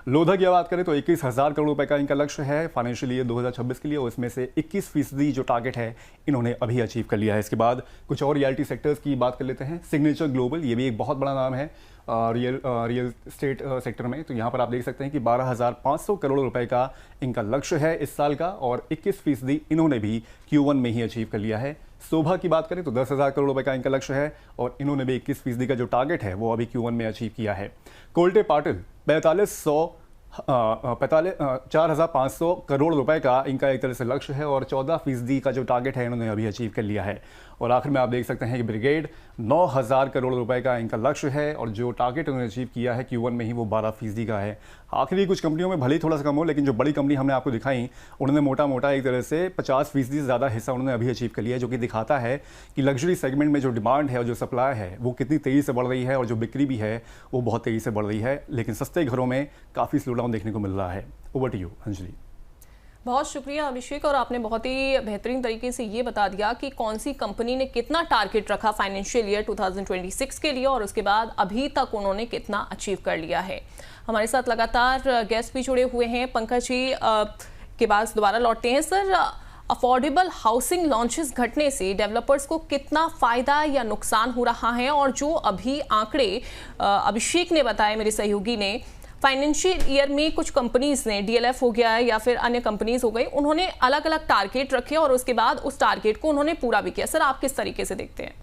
S2: लोधा की बात करें तो 21,000 करोड़ रुपए का इनका लक्ष्य है फाइनेंशियल ईयर 2026 के लिए, और इसमें से 21% जो टारगेट है इन्होंने अभी अचीव कर लिया है। इसके बाद कुछ और रियल्टी सेक्टर्स की बात कर लेते हैं। सिग्नेचर ग्लोबल, ये भी एक बहुत बड़ा नाम है रियल एस्टेट सेक्टर में। तो यहाँ पर आप देख सकते हैं कि 12,500 करोड़ रुपए का इनका लक्ष्य है इस साल का, और 21% इन्होंने भी Q1 में ही अचीव कर लिया है। शोभा की बात करें तो 10,000 करोड़ रुपए का इनका लक्ष्य है, और इन्होंने भी 21% का जो टारगेट है वो अभी Q1 में अचीव किया है। कोल्टे पाटिल 4,500 करोड़ रुपए का इनका एक तरह से लक्ष्य है, और 14% का जो टारगेट है इन्होंने अभी अचीव कर लिया है। और आखिर में आप देख सकते हैं कि ब्रिगेड 9,000 करोड़ रुपए का इनका लक्ष्य है, और जो टारगेट उन्होंने अचीव किया है Q1 में ही वो 12% का है। आखिरी कुछ कंपनियों में भले ही थोड़ा सा कम हो, लेकिन जो बड़ी कंपनी हमने आपको दिखाई उन्होंने मोटा मोटा एक तरह से 50% से ज़्यादा हिस्सा उन्होंने अभी अचीव कर लिया है, जो कि दिखाता है कि लग्जरी सेगमेंट में जो डिमांड है और जो सप्लाई है वो कितनी तेज़ी से बढ़ रही है, और जो बिक्री भी है वो बहुत तेज़ी से बढ़ रही है। लेकिन सस्ते घरों में काफ़ी स्लो डाउन देखने को मिल रहा है। Over to you Anjali.
S1: बहुत शुक्रिया अभिषेक, और आपने बहुत ही बेहतरीन तरीके से ये बता दिया कि कौन सी कंपनी ने कितना टारगेट रखा फाइनेंशियल ईयर 2026 के लिए, और उसके बाद अभी तक उन्होंने कितना अचीव कर लिया है। हमारे साथ लगातार गेस्ट भी जुड़े हुए हैं। पंकज जी के पास दोबारा लौटते हैं। सर, अफोर्डेबल हाउसिंग लॉन्चेस घटने से डेवलपर्स को कितना फायदा या नुकसान हो रहा है, और जो अभी आंकड़े अभिषेक ने बताए, मेरे सहयोगी ने, फाइनेंशियल ईयर में कुछ कंपनीज ने, DLF हो गया या फिर अन्य कंपनीज हो गई, उन्होंने अलग अलग टारगेट रखे और उसके बाद उस टारगेट को उन्होंने पूरा भी किया। सर, आप किस तरीके से देखते हैं?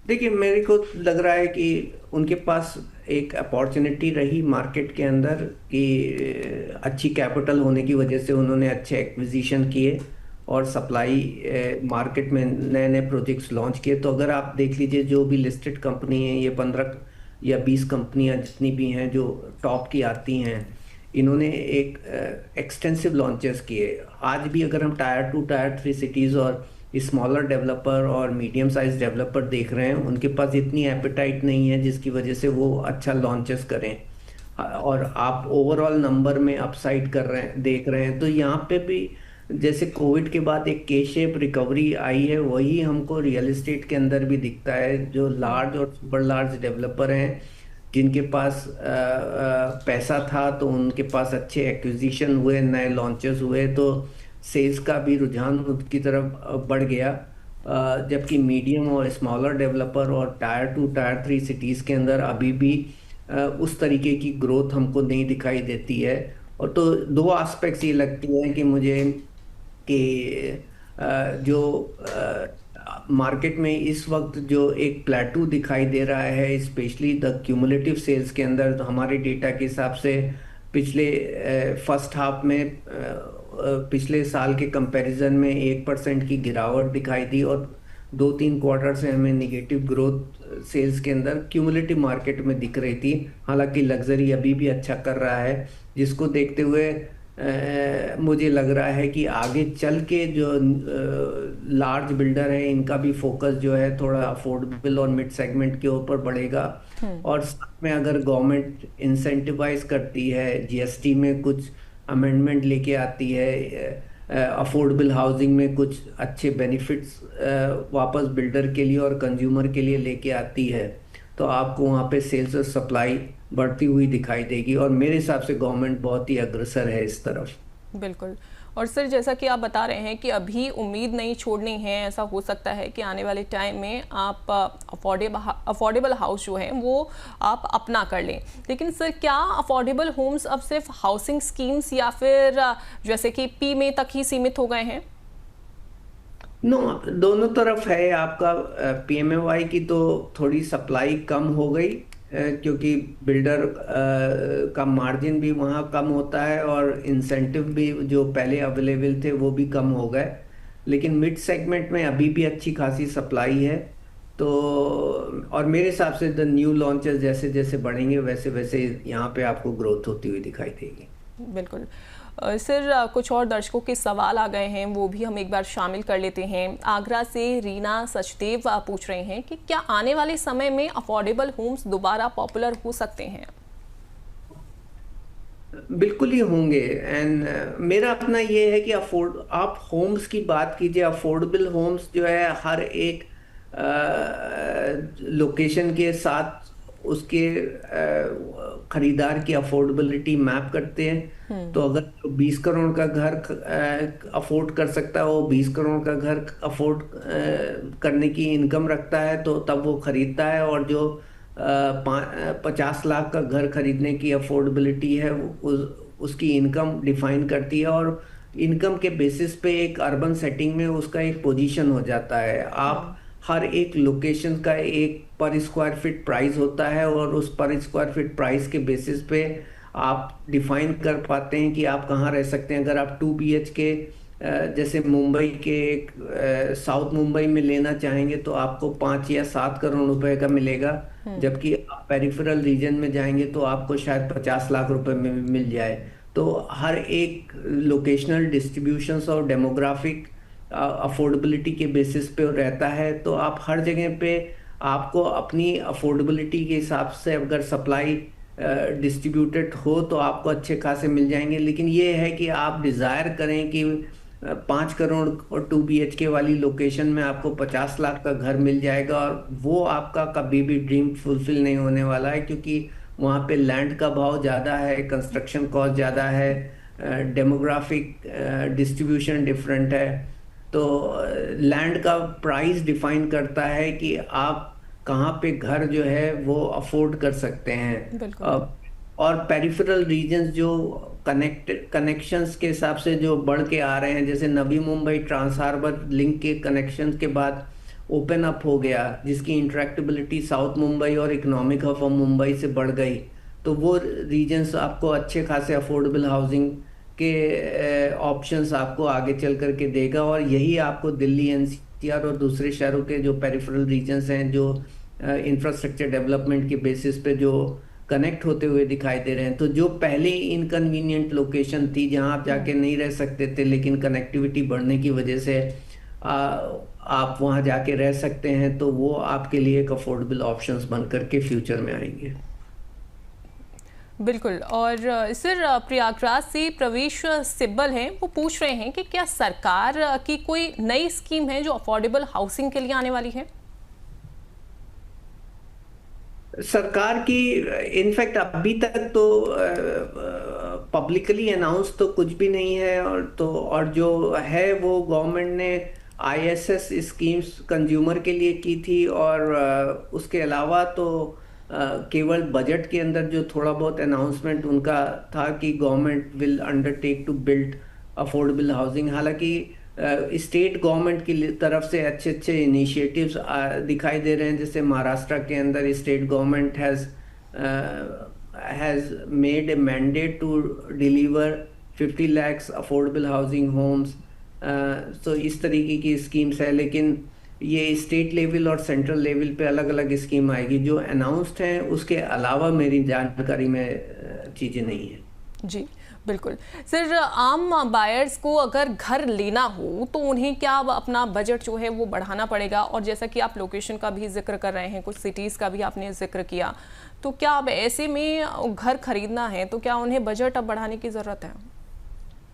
S3: देखिए, मेरे को लग रहा है कि उनके पास एक अपॉर्चुनिटी रही मार्केट के अंदर कि अच्छी कैपिटल होने की वजह से उन्होंने अच्छे एक्विजिशन किए और सप्लाई मार्केट में नए नए प्रोजेक्ट्स लॉन्च किए। तो अगर आप देख लीजिए, जो भी लिस्टेड कंपनी है, ये 15 या 20 कंपनियां जितनी भी हैं जो टॉप की आती हैं, इन्होंने एक एक्सटेंसिव लॉन्चेस किए। आज भी अगर हम टायर 2 टायर 3 सिटीज़ और स्मॉलर डेवलपर और मीडियम साइज डेवलपर देख रहे हैं, उनके पास इतनी एपेटाइट नहीं है जिसकी वजह से वो अच्छा लॉन्चेस करें, और आप ओवरऑल नंबर में अपसाइड कर रहे हैं, देख रहे हैं। तो यहाँ पे भी जैसे कोविड के बाद एक के शेप रिकवरी आई है, वही हमको रियल एस्टेट के अंदर भी दिखता है। जो लार्ज और सुपर लार्ज डेवलपर हैं, जिनके पास पैसा था, तो उनके पास अच्छे एक्विजिशन हुए, नए लॉन्चेस हुए, तो सेल्स का भी रुझान उनकी तरफ बढ़ गया। जबकि मीडियम और स्मॉलर डेवलपर और टायर 2 टायर 3 सिटीज़ के अंदर अभी भी उस तरीके की ग्रोथ हमको नहीं दिखाई देती है। और तो दो एस्पेक्ट्स ये लगती हैं कि मुझे कि जो मार्केट में इस वक्त जो एक प्लेटू दिखाई दे रहा है, स्पेशली द क्यूमुलेटिव सेल्स के अंदर, तो हमारे डेटा के हिसाब से पिछले फर्स्ट हाफ में पिछले साल के कंपैरिजन में 1% की गिरावट दिखाई दी और 2-3 क्वार्टर से हमें निगेटिव ग्रोथ सेल्स के अंदर क्यूमुलेटिव मार्केट में दिख रही थी। हालांकि लग्जरी अभी भी अच्छा कर रहा है, जिसको देखते हुए मुझे लग रहा है कि आगे चल के जो लार्ज बिल्डर है इनका भी फोकस जो है थोड़ा अफोर्डेबल और मिड सेगमेंट के ऊपर बढ़ेगा। और साथ में अगर गवर्नमेंट इंसेंटिवाइज करती है, जीएसटी में कुछ अमेंडमेंट लेके आती है, अफोर्डेबल हाउसिंग में कुछ अच्छे बेनिफिट्स वापस बिल्डर के लिए और कंज्यूमर के लिए लेके आती है, तो आपको वहाँ पे सेल्स और सप्लाई बढ़ती हुई दिखाई देगी। और मेरे हिसाब से गवर्नमेंट बहुत ही अग्रसर है इस तरफ।
S1: बिल्कुल। और सर, जैसा कि आप बता रहे हैं कि अभी उम्मीद नहीं छोड़नी है, ऐसा हो सकता है कि आने वाले टाइम में आप अफोर्डेबल हाउस जो है वो आप अपना कर लें, लेकिन सर क्या अफोर्डेबल होम्स अब सिर्फ हाउसिंग स्कीम्स या फिर जैसे कि पी में तक ही सीमित हो गए हैं?
S3: नो, दोनों तरफ है। आपका पीएमएवाई की तो थोड़ी सप्लाई कम हो गई क्योंकि बिल्डर का मार्जिन भी वहाँ कम होता है और इंसेंटिव भी जो पहले अवेलेबल थे वो भी कम हो गए। लेकिन मिड सेगमेंट में अभी भी अच्छी खासी सप्लाई है। तो और मेरे हिसाब से द न्यू लॉन्चेस जैसे जैसे बढ़ेंगे वैसे वैसे यहाँ पे आपको ग्रोथ होती हुई दिखाई देगी।
S1: बिल्कुल। सर, कुछ और दर्शकों के सवाल आ गए हैं, वो भी हम एक बार शामिल कर लेते हैं। आगरा से रीना सचदेव पूछ रहे हैं कि क्या आने वाले समय में अफोर्डेबल होम्स दोबारा पॉपुलर हो सकते हैं?
S3: बिल्कुल ही होंगे। एंड मेरा अपना ये है कि आप होम्स की बात कीजिए, अफोर्डेबल होम्स जो है हर एक लोकेशन के साथ उसके खरीदार की अफोर्डेबिलिटी मैप करते हैं। तो अगर 20 करोड़ का घर अफोर्ड कर सकता है, वो 20 करोड़ का घर अफोर्ड करने की इनकम रखता है, तो तब वो खरीदता है। और जो 50 लाख का घर खरीदने की अफोर्डेबिलिटी है उसकी इनकम डिफाइन करती है और इनकम के बेसिस पे एक अर्बन सेटिंग में उसका एक पोजीशन हो जाता है। आप हर एक लोकेशन का एक पर स्क्वायर फीट प्राइस होता है और उस पर स्क्वायर फीट प्राइस के बेसिस पे आप डिफाइन कर पाते हैं कि आप कहाँ रह सकते हैं। अगर आप 2 BHK जैसे मुंबई के साउथ मुंबई में लेना चाहेंगे तो आपको 5 या 7 करोड़ रुपए का मिलेगा, जबकि आप पेरिफेरल रीजन में जाएंगे तो आपको शायद 50 लाख रुपए में मिल जाए। तो हर एक लोकेशनल डिस्ट्रीब्यूशंस और डेमोग्राफिक अफोर्डेबिलिटी के बेसिस पे रहता है। तो आप हर जगह पे आपको अपनी अफोर्डेबिलिटी के हिसाब से अगर सप्लाई डिस्ट्रीब्यूटेड हो तो आपको अच्छे खासे मिल जाएंगे। लेकिन ये है कि आप डिज़ायर करें कि 5 करोड़ और 2 BHK वाली लोकेशन में आपको 50 लाख का घर मिल जाएगा, और वो आपका कभी भी ड्रीम फुलफिल नहीं होने वाला है, क्योंकि वहाँ पे लैंड का भाव ज़्यादा है, कंस्ट्रक्शन कॉस्ट ज़्यादा है, डेमोग्राफिक डिस्ट्रीब्यूशन डिफरेंट है। तो लैंड का प्राइस डिफाइन करता है कि आप कहाँ पे घर जो है वो अफोर्ड कर सकते हैं। और पेरिफेरल रीजन्स जो कनेक्शंस के हिसाब से जो बढ़ के आ रहे हैं, जैसे Navi Mumbai trans harbour link के कनेक्शंस के बाद ओपन अप हो गया, जिसकी इंटरेक्टिबिलिटी साउथ मुंबई और इकोनॉमिक हब ऑफ मुंबई से बढ़ गई, तो वो रीजन्स आपको अच्छे खासे अफोर्डेबल हाउसिंग के ऑप्शंस आपको आगे चल करके देगा। और यही आपको दिल्ली NCR और दूसरे शहरों के जो पेरिफेरल रीजन्स हैं जो इंफ्रास्ट्रक्चर डेवलपमेंट के बेसिस पे जो कनेक्ट होते हुए दिखाई दे रहे हैं, तो जो पहले इनकन्वीनियंट लोकेशन थी जहां आप जाके नहीं रह सकते थे, लेकिन कनेक्टिविटी बढ़ने की वजह से आप वहां जाके रह सकते हैं, तो वो आपके लिए एक अफोर्डेबल ऑप्शंस बन करके फ्यूचर में आएंगे।
S1: बिल्कुल। और सर, प्रयागराज से प्रवेश सिब्बल हैं, वो पूछ रहे हैं कि क्या सरकार की कोई नई स्कीम है जो अफोर्डेबल हाउसिंग के लिए आने वाली है?
S3: सरकार की इनफैक्ट अभी तक तो पब्लिकली अनाउंस तो कुछ भी नहीं है। और जो है वो गवर्नमेंट ने ISS स्कीम्स कंज्यूमर के लिए की थी, और उसके अलावा तो केवल बजट के अंदर जो थोड़ा बहुत अनाउंसमेंट उनका था कि government will undertake to build affordable housing. हालांकि स्टेट गवर्नमेंट की तरफ से अच्छे अच्छे इनिशिएटिव्स दिखाई दे रहे हैं। जैसे महाराष्ट्र के अंदर state government has made a mandate to deliver 50 lakhs affordable housing homes. तो इस तरीके की स्कीम्स है, लेकिन ये स्टेट लेवल और सेंट्रल लेवल पे अलग अलग स्कीम आएगी। जो अनाउंस्ड हैं उसके अलावा मेरी जानकारी में चीज़ें नहीं है।
S1: जी बिल्कुल सर, आम बायर्स को अगर घर लेना हो तो उन्हें क्या अपना बजट जो है वो बढ़ाना पड़ेगा? और जैसा कि आप लोकेशन का भी जिक्र कर रहे हैं, कुछ सिटीज़ का भी आपने जिक्र किया, तो क्या अब ऐसे में घर खरीदना है तो क्या उन्हें बजट अब बढ़ाने की ज़रूरत है?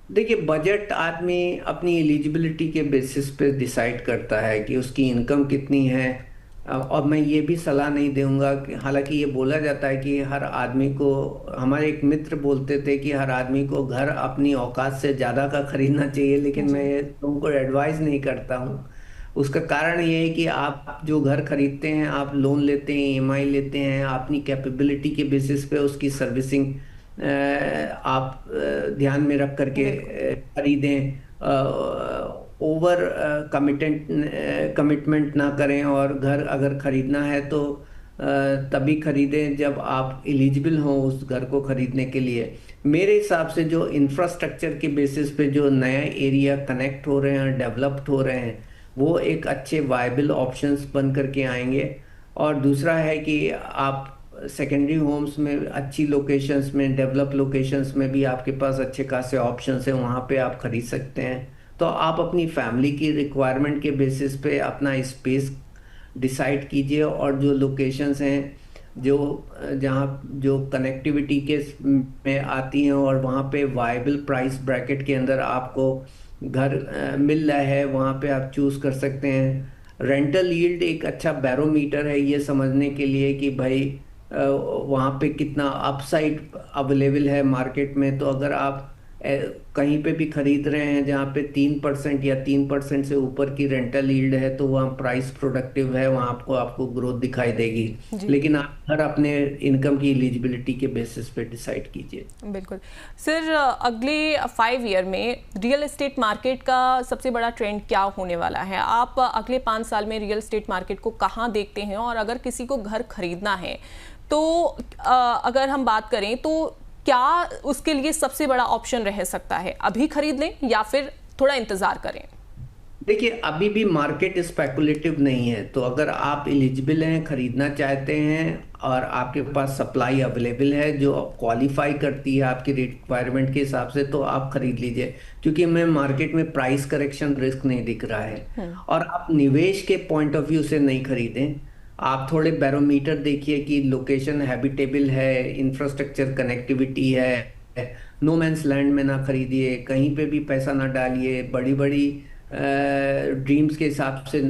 S3: देखिए, बजट आदमी अपनी एलिजिबिलिटी के बेसिस पे डिसाइड करता है कि उसकी इनकम कितनी है। और मैं ये भी सलाह नहीं दूंगा कि, हालांकि ये बोला जाता है कि हर आदमी को, हमारे एक मित्र बोलते थे कि हर आदमी को घर अपनी औकात से ज़्यादा का खरीदना चाहिए, लेकिन मैं तुमको एडवाइस नहीं करता हूँ। उसका कारण ये है कि आप जो घर खरीदते हैं, आप लोन लेते हैं, ईएमआई लेते हैं, अपनी कैपेबिलिटी के बेसिस पे उसकी सर्विसिंग आप ध्यान में रख करके खरीदें। ओवर कमिटमेंट ना करें, और घर अगर खरीदना है तो तभी खरीदें जब आप एलिजिबल हों उस घर को खरीदने के लिए। मेरे हिसाब से जो इंफ्रास्ट्रक्चर के बेसिस पे जो नया एरिया कनेक्ट हो रहे हैं, डेवलप्ड हो रहे हैं, वो एक अच्छे वायबल ऑप्शंस बन करके आएंगे। और दूसरा है कि आप सेकेंडरी होम्स में, अच्छी लोकेशंस में, डेवलप लोकेशंस में भी आपके पास अच्छे खासे ऑप्शंस हैं, वहाँ पे आप खरीद सकते हैं। तो आप अपनी फैमिली की रिक्वायरमेंट के बेसिस पे अपना स्पेस डिसाइड कीजिए, और जो लोकेशंस हैं जो जहाँ जो कनेक्टिविटी के में आती हैं और वहाँ पे वायबल प्राइस ब्रैकेट के अंदर आपको घर मिल रहा है, वहाँ पे आप चूज़ कर सकते हैं। रेंटल यील्ड एक अच्छा बैरोमीटर है ये समझने के लिए कि भाई वहाँ पे कितना अपसाइड अवेलेबल है मार्केट में। तो अगर आप कहीं पे भी खरीद रहे हैं जहाँ पे 3% या 3% से ऊपर की रेंटल यील्ड है, तो वहाँ प्राइस प्रोडक्टिव है, वहाँ आपको ग्रोथ दिखाई देगी। लेकिन आप हर अपने इनकम की एलिजिबिलिटी के बेसिस पे डिसाइड कीजिए।
S1: बिल्कुल सर, अगले 5 ईयर में रियल एस्टेट मार्केट का सबसे बड़ा ट्रेंड क्या होने वाला है? आप अगले 5 साल में रियल एस्टेट मार्केट को कहाँ देखते हैं? और अगर किसी को घर खरीदना है तो अगर हम बात करें तो क्या उसके लिए सबसे बड़ा ऑप्शन रह सकता है, अभी खरीद लें या फिर थोड़ा इंतजार करें?
S3: देखिए, अभी भी मार्केट स्पेकुलेटिव नहीं है, तो अगर आप एलिजिबल हैं, खरीदना चाहते हैं और आपके पास सप्लाई अवेलेबल है जो क्वालिफाई करती है आपकी रिक्वायरमेंट के हिसाब से, तो आप खरीद लीजिए। क्योंकि हमें मार्केट में प्राइस करेक्शन रिस्क नहीं दिख रहा है। और आप निवेश के पॉइंट ऑफ व्यू से नहीं खरीदें, आप थोड़े बैरोमीटर देखिए कि लोकेशन हैबिटेबल है, इंफ्रास्ट्रक्चर कनेक्टिविटी है। नो मैंस लैंड में ना खरीदिए, कहीं पे भी पैसा ना डालिए। बड़ी बड़ी ड्रीम्स के हिसाब से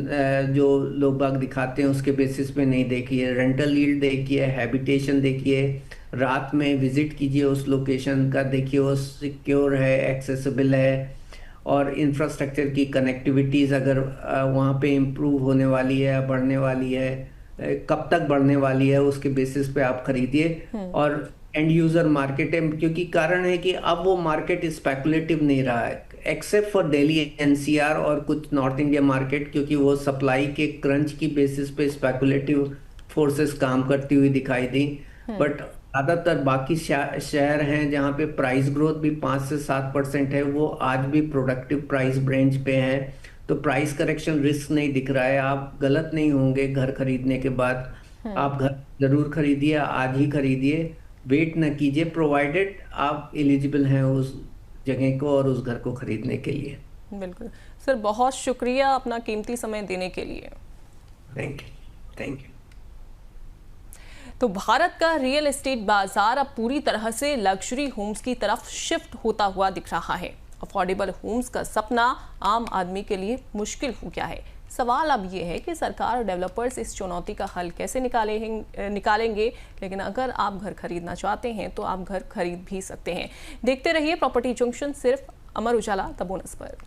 S3: जो लोग बाग दिखाते हैं उसके बेसिस पे नहीं देखिए। रेंटल यील्ड देखिए, हैबिटेशन देखिए, रात में विजिट कीजिए उस लोकेशन का, देखिए वो सिक्योर है, एक्सेसिबल है, और इंफ्रास्ट्रक्चर की कनेक्टिविटीज़ अगर वहाँ पे इम्प्रूव होने वाली है, बढ़ने वाली है, कब तक बढ़ने वाली है, उसके बेसिस पे आप खरीदिए। और एंड यूजर मार्केट है, क्योंकि कारण है कि अब वो मार्केट स्पेकुलेटिव नहीं रहा है, एक्सेप्ट फॉर दिल्ली एनसीआर और कुछ नॉर्थ इंडिया मार्केट, क्योंकि वो सप्लाई के क्रंच की बेसिस पे स्पेकुलेटिव फोर्सेस काम करती हुई दिखाई दी। बट ज़्यादातर बाकी शहर हैं जहाँ पे प्राइस ग्रोथ भी 5 से 7% है, वो आज भी प्रोडक्टिव प्राइस रेंज पे हैं। तो प्राइस करेक्शन रिस्क नहीं दिख रहा है। आप गलत नहीं होंगे घर खरीदने के बाद। आप घर जरूर खरीदिए, आज ही खरीदिए, वेट न कीजिए, प्रोवाइडेड आप एलिजिबल हैं उस जगह को और उस घर को खरीदने के लिए।
S1: बिल्कुल सर, बहुत शुक्रिया अपना कीमती समय देने के लिए।
S3: Thank you, thank you.
S1: तो भारत का रियल एस्टेट बाजार अब पूरी तरह से लग्जरी होम्स की तरफ शिफ्ट होता हुआ दिख रहा है। अफोर्डेबल होम्स का सपना आम आदमी के लिए मुश्किल हो गया है। सवाल अब ये है कि सरकार और डेवलपर्स इस चुनौती का हल कैसे निकालेंगे। लेकिन अगर आप घर खरीदना चाहते हैं तो आप घर खरीद भी सकते हैं। देखते रहिए प्रॉपर्टी जंक्शन, सिर्फ अमर उजाला द बोनस पर।